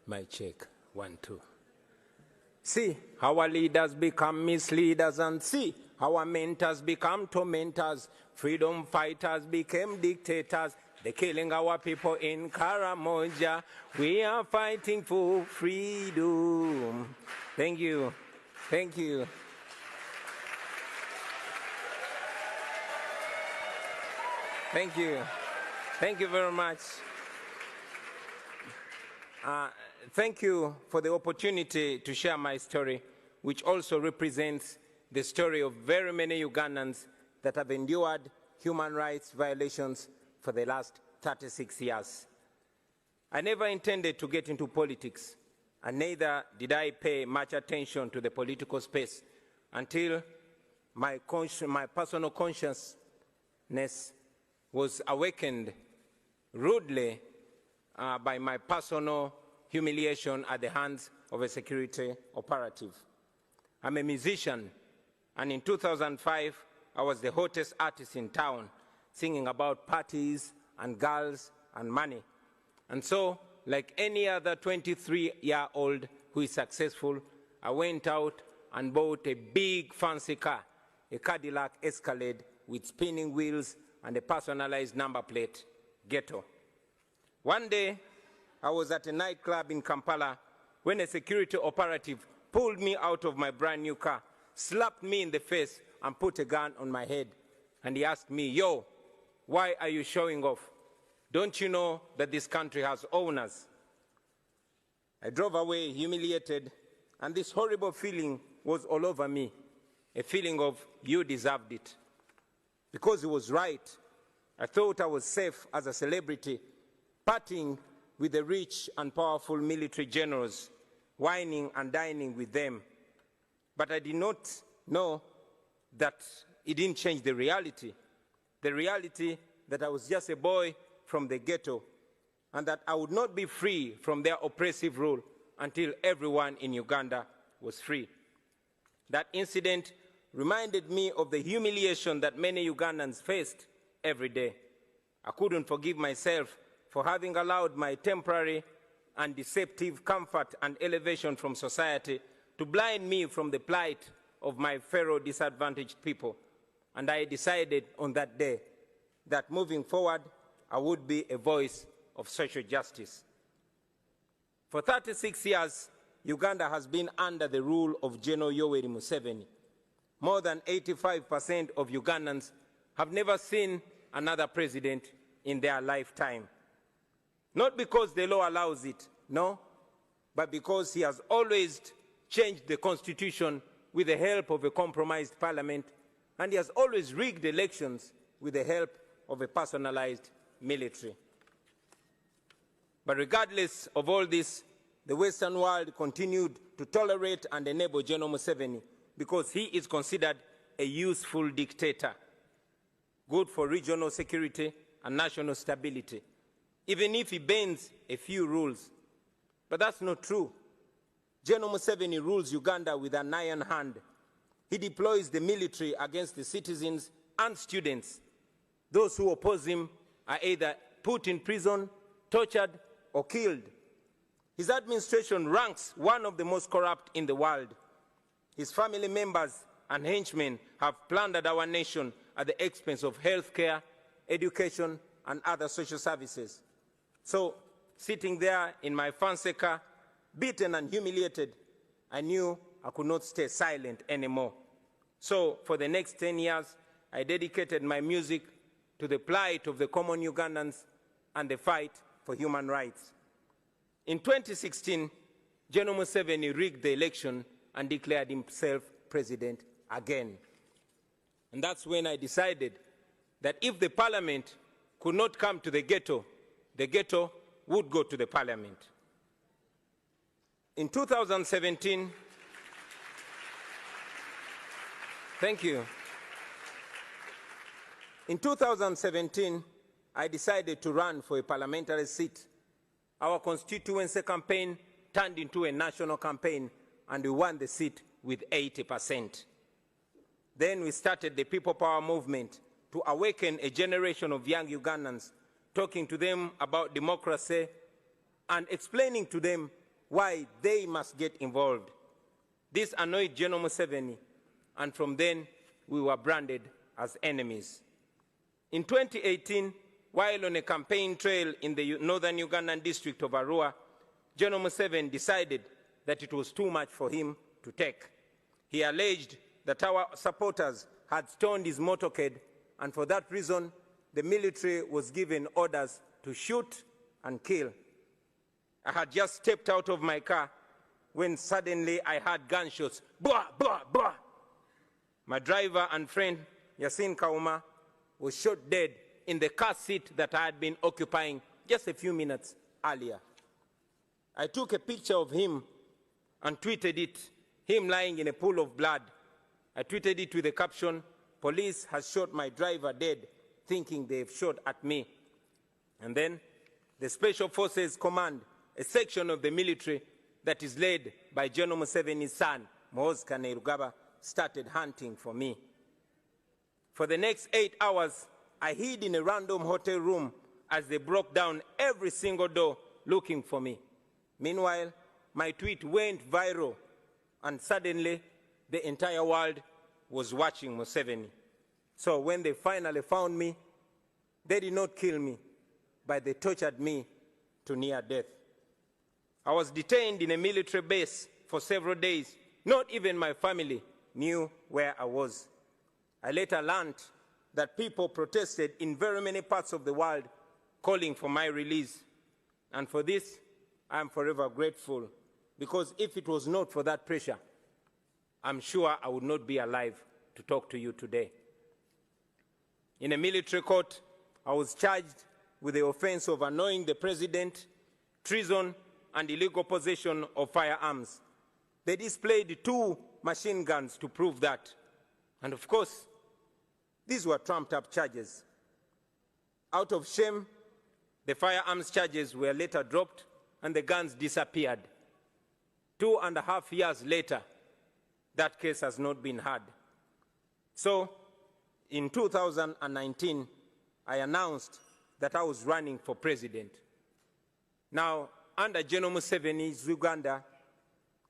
My check, 1, 2. See, our leaders become misleaders, and see, our mentors become tormentors. Freedom fighters became dictators. They're killing our people in Karamoja. We are fighting for freedom. Thank you. Thank you. Thank you. Thank you very much. Thank you for the opportunity to share my story, which also represents the story of very many Ugandans that have endured human rights violations for the last 36 years. I never intended to get into politics, and neither did I pay much attention to the political space until my personal consciousness was awakened rudely by my personal humiliation at the hands of a security operative. I'm a musician, and in 2005, I was the hottest artist in town, singing about parties and girls and money. And so, like any other 23-year-old who is successful, I went out and bought a big fancy car, a Cadillac Escalade with spinning wheels and a personalized number plate, Ghetto. One day, I was at a nightclub in Kampala when a security operative pulled me out of my brand new car, slapped me in the face, and put a gun on my head. And he asked me, "Yo, why are you showing off? Don't you know that this country has owners?" I drove away humiliated, and this horrible feeling was all over me, a feeling of you deserved it. Because he was right, I thought I was safe as a celebrity, partying with the rich and powerful military generals, whining and dining with them. But I did not know that it didn't change the reality that I was just a boy from the ghetto, and that I would not be free from their oppressive rule until everyone in Uganda was free. That incident reminded me of the humiliation that many Ugandans faced every day. I couldn't forgive myself for having allowed my temporary and deceptive comfort and elevation from society to blind me from the plight of my fellow disadvantaged people. And I decided on that day that moving forward, I would be a voice of social justice. For 36 years, Uganda has been under the rule of General Yoweri Museveni. More than 85% of Ugandans have never seen another president in their lifetime. Not because the law allows it, no, but because he has always changed the constitution with the help of a compromised parliament, and he has always rigged elections with the help of a personalized military. But regardless of all this, the Western world continued to tolerate and enable General Museveni because he is considered a useful dictator, good for regional security and national stability, even if he bends a few rules. But that's not true. General Museveni rules Uganda with an iron hand. He deploys the military against the citizens and students. Those who oppose him are either put in prison, tortured, or killed. His administration ranks one of the most corrupt in the world. His family members and henchmen have plundered our nation at the expense of healthcare, education, and other social services. So, sitting there in my fancy car, beaten and humiliated, I knew I could not stay silent anymore. So, for the next 10 years, I dedicated my music to the plight of the common Ugandans and the fight for human rights. In 2016, General Museveni rigged the election and declared himself president again. And that's when I decided that if the parliament could not come to the ghetto would go to the parliament. In 2017, thank you. In 2017, I decided to run for a parliamentary seat. Our constituency campaign turned into a national campaign, and we won the seat with 80%. Then we started the People Power movement to awaken a generation of young Ugandans, talking to them about democracy and explaining to them why they must get involved. This annoyed General Museveni, and from then we were branded as enemies. In 2018, while on a campaign trail in the northern Ugandan district of Arua, General Museveni decided that it was too much for him to take. He alleged that our supporters had stoned his motorcade, and for that reason, the military was given orders to shoot and kill. I had just stepped out of my car when suddenly I heard gunshots. Blah, blah, blah. My driver and friend, Yasin Kauma, was shot dead in the car seat that I had been occupying just a few minutes earlier. I took a picture of him and tweeted it, him lying in a pool of blood. I tweeted it with the caption, "Police has shot my driver dead, thinking they've shot at me." And then the Special Forces Command, a section of the military that is led by General Museveni's son, Muhoozi Kainerugaba, started hunting for me. For the next 8 hours, I hid in a random hotel room as they broke down every single door looking for me. Meanwhile, my tweet went viral, and suddenly the entire world was watching Museveni. So when they finally found me, they did not kill me, but they tortured me to near death. I was detained in a military base for several days. Not even my family knew where I was. I later learned that people protested in very many parts of the world calling for my release. And for this, I am forever grateful, because if it was not for that pressure, I'm sure I would not be alive to talk to you today. In a military court, I was charged with the offense of annoying the president, treason, and illegal possession of firearms. They displayed 2 machine guns to prove that. And of course, these were trumped-up charges. Out of shame, the firearms charges were later dropped and the guns disappeared. 2.5 years later, that case has not been heard. So, in 2019, I announced that I was running for president. Now, under General Museveni's Uganda,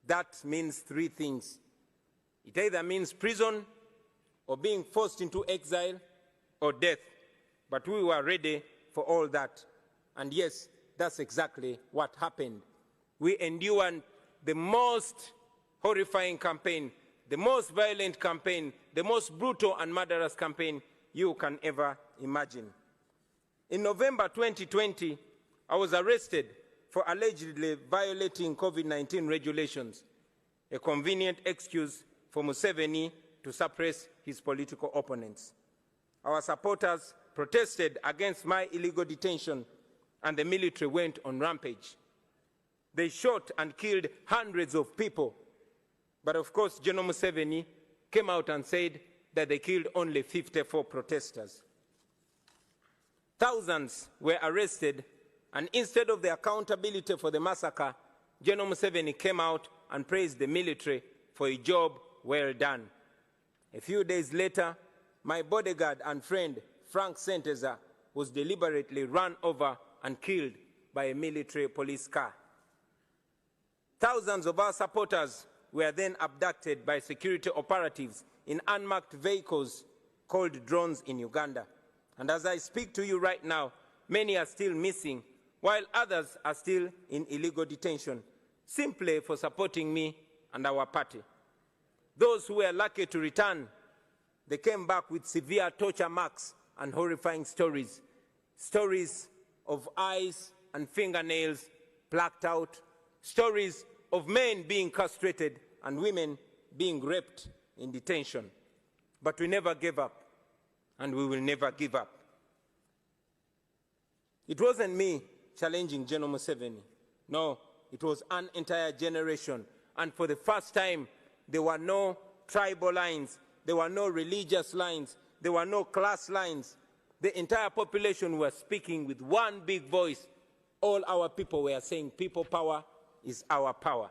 that means 3 things. It either means prison, or being forced into exile, or death. But we were ready for all that. And yes, that's exactly what happened. We endured the most horrifying campaign, the most violent campaign, the most brutal and murderous campaign you can ever imagine. In November 2020, I was arrested for allegedly violating COVID-19 regulations, a convenient excuse for Museveni to suppress his political opponents. Our supporters protested against my illegal detention, and the military went on rampage. They shot and killed hundreds of people. But of course, General Museveni came out and said that they killed only 54 protesters. Thousands were arrested, and instead of the accountability for the massacre, General Museveni came out and praised the military for a job well done. A few days later, my bodyguard and friend, Frank Senteza, was deliberately run over and killed by a military police car. Thousands of our supporters were then abducted by security operatives in unmarked vehicles called drones in Uganda. And as I speak to you right now, many are still missing, while others are still in illegal detention, simply for supporting me and our party. Those who were lucky to return, they came back with severe torture marks and horrifying stories. Stories of eyes and fingernails plucked out. Stories of men being castrated and women being raped in detention. But we never gave up, and we will never give up. It wasn't me challenging General Museveni. No, it was an entire generation. And for the first time, there were no tribal lines, there were no religious lines, there were no class lines. The entire population was speaking with one big voice. All our people were saying, people power is our power.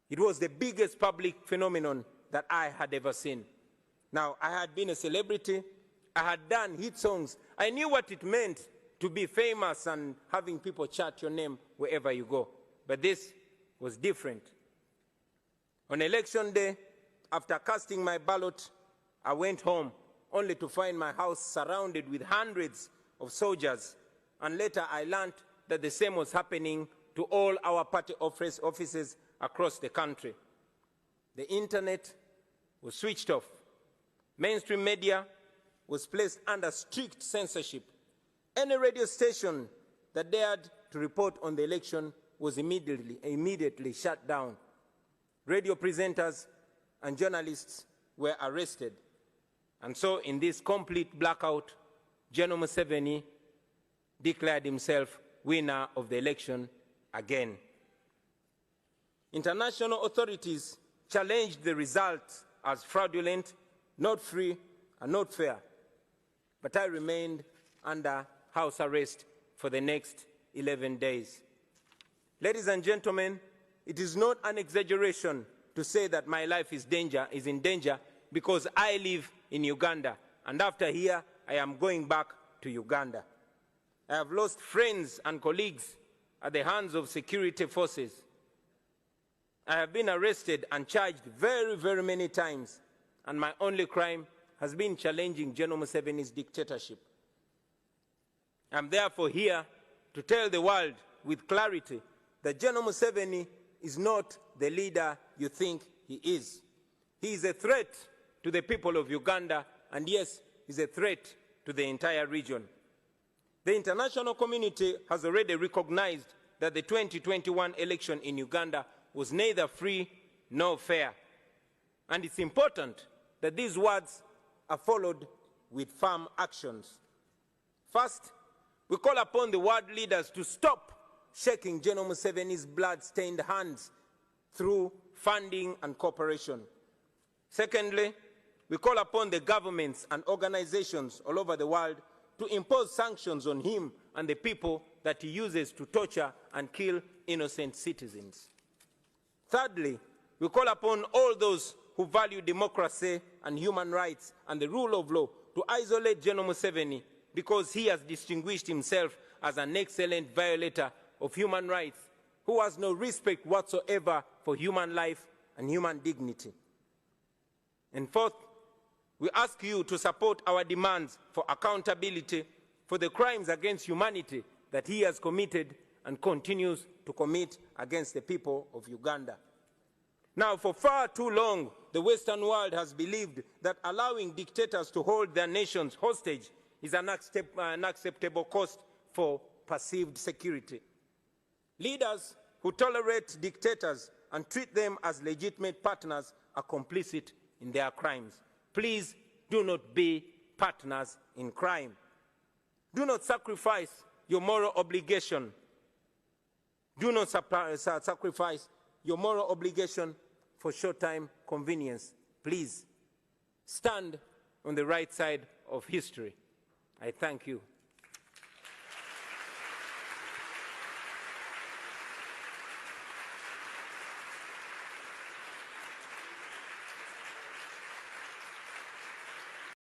It was the biggest public phenomenon that I had ever seen. Now, I had been a celebrity, I had done hit songs, I knew what it meant to be famous and having people chant your name wherever you go. But this was different. On election day, after casting my ballot, I went home only to find my house surrounded with hundreds of soldiers, and later I learned that the same was happening to all our party offices across the country. The internet was switched off. Mainstream media was placed under strict censorship. Any radio station that dared to report on the election was immediately shut down. Radio presenters and journalists were arrested. And so in this complete blackout, General Museveni declared himself winner of the election again. International authorities challenged the results as fraudulent, not free, and not fair. But I remained under house arrest for the next 11 days. Ladies and gentlemen, it is not an exaggeration to say that my life is in danger because I live in Uganda, and after here, I am going back to Uganda. I have lost friends and colleagues at the hands of security forces. I have been arrested and charged very, very many times, and my only crime has been challenging General Museveni's dictatorship. I'm therefore here to tell the world with clarity that General Museveni is not the leader you think he is. He is a threat to the people of Uganda, and yes, he's a threat to the entire region. The international community has already recognized that the 2021 election in Uganda was neither free nor fair. And it's important that these words are followed with firm actions. First, we call upon the world leaders to stop shaking General Museveni's blood-stained hands through funding and cooperation. Secondly, we call upon the governments and organizations all over the world to impose sanctions on him and the people that he uses to torture and kill innocent citizens. Thirdly, we call upon all those who value democracy and human rights and the rule of law to isolate General Museveni because he has distinguished himself as an excellent violator of human rights who has no respect whatsoever for human life and human dignity. And fourth, we ask you to support our demands for accountability for the crimes against humanity that he has committed and continues to commit against the people of Uganda. Now, for far too long, the Western world has believed that allowing dictators to hold their nations hostage is an unacceptable cost for perceived security. Leaders who tolerate dictators and treat them as legitimate partners are complicit in their crimes. Please do not be partners in crime. Do not sacrifice your moral obligation. Do not sacrifice your moral obligation for short-time convenience. Please stand on the right side of history. I thank you.